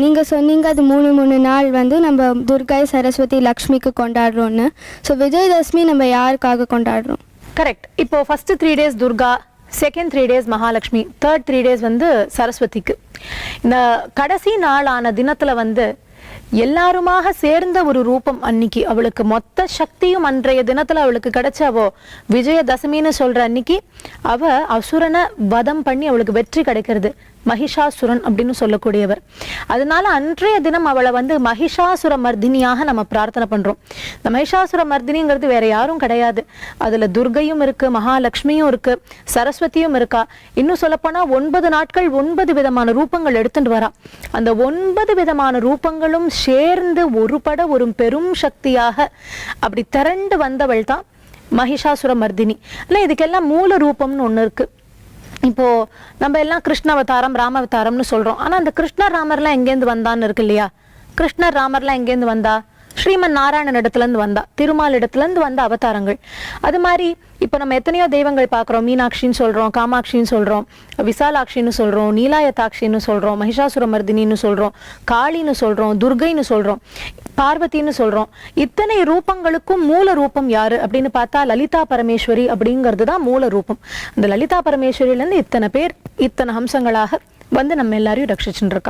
நீங்கள் சொன்னீங்க அது 3 நாள் வந்து நம்ம துர்கை சரஸ்வதி லக்ஷ்மிக்கு கொண்டாடுறோன்னு. ஸோ விஜயதசமி நம்ம யாருக்காக கொண்டாடுறோம்? கரெக்ட். இப்போ first 3 days Durga, second 3 days Mahalakshmi, third 3 days வந்து சரஸ்வதிக்கு. இந்த கடைசி நாளான தினத்துல வந்து எல்லாருமாக சேர்ந்த ஒரு ரூபம் அன்னைக்கு அவளுக்கு மொத்த சக்தியும் அன்றைய தினத்துல அவளுக்கு கிடைச்சாவோ விஜயதசமின்னு சொல்ற அன்னைக்கு அவ அசுரனை வதம் பண்ணி அவளுக்கு வெற்றி கிடைக்கிறது. மகிஷாசுரன் அப்படின்னு சொல்லக்கூடியவர். அதனால அன்றைய தினம் அவளை வந்து மகிஷாசுர மர்தினியாக நம்ம பிரார்த்தனை பண்றோம். இந்த மகிஷாசுர மர்தினிங்கிறது வேற யாரும் கிடையாது. அதுல துர்கையும் இருக்கு, மகாலட்சுமியும் இருக்கு, சரஸ்வதியும் இருக்கா. இன்னும் சொல்லப்போனா 9 நாட்கள் 9 விதமான ரூபங்கள் எடுத்துட்டு வரா. அந்த 9 விதமான ரூபங்களும் சேர்ந்து ஒரு பெரும் சக்தியாக அப்படி திரண்டு வந்தவள் தான் மகிஷாசுர மர்தினி. இல்ல இதுக்கெல்லாம் மூல ரூபம்னு ஒண்ணு இருக்கு. இப்போ நம்ம எல்லாம் கிருஷ்ண அவதாரம் ராம அவதாரம்னு சொல்றோம். ஆனா அந்த கிருஷ்ணர் ராமர்லாம் எங்கேருந்து வந்தான்னு இருக்கு இல்லையா? கிருஷ்ணர் ராமர்லாம் எங்கேருந்து வந்தா? ஸ்ரீமன் நாராயணன் இடத்துல இருந்து வந்தா, திருமால் இடத்துல இருந்து வந்த அவதாரங்கள். அது மாதிரி இப்ப நம்ம எத்தனையோ தெய்வங்கள் பாக்குறோம். மீனாட்சின்னு சொல்றோம், காமாட்சின்னு சொல்றோம், விசாலாட்சின்னு சொல்றோம், நீலாயதாட்சின்னு சொல்றோம், மகிஷாசுர மர்தினின்னு சொல்றோம், காளின்னு சொல்றோம், துர்கைன்னு சொல்றோம், பார்வதின்னு சொல்றோம். இத்தனை ரூபங்களுக்கும் மூல ரூபம் யாரு அப்படின்னு பார்த்தா லலிதா பரமேஸ்வரி அப்படிங்கிறது தான் மூல ரூபம். அந்த லலிதா பரமேஸ்வரியில இருந்து இத்தனை பேர் இத்தனை அம்சங்களாக வந்து நம்ம எல்லாரையும் ரட்சிச்சுட்டு இருக்கா.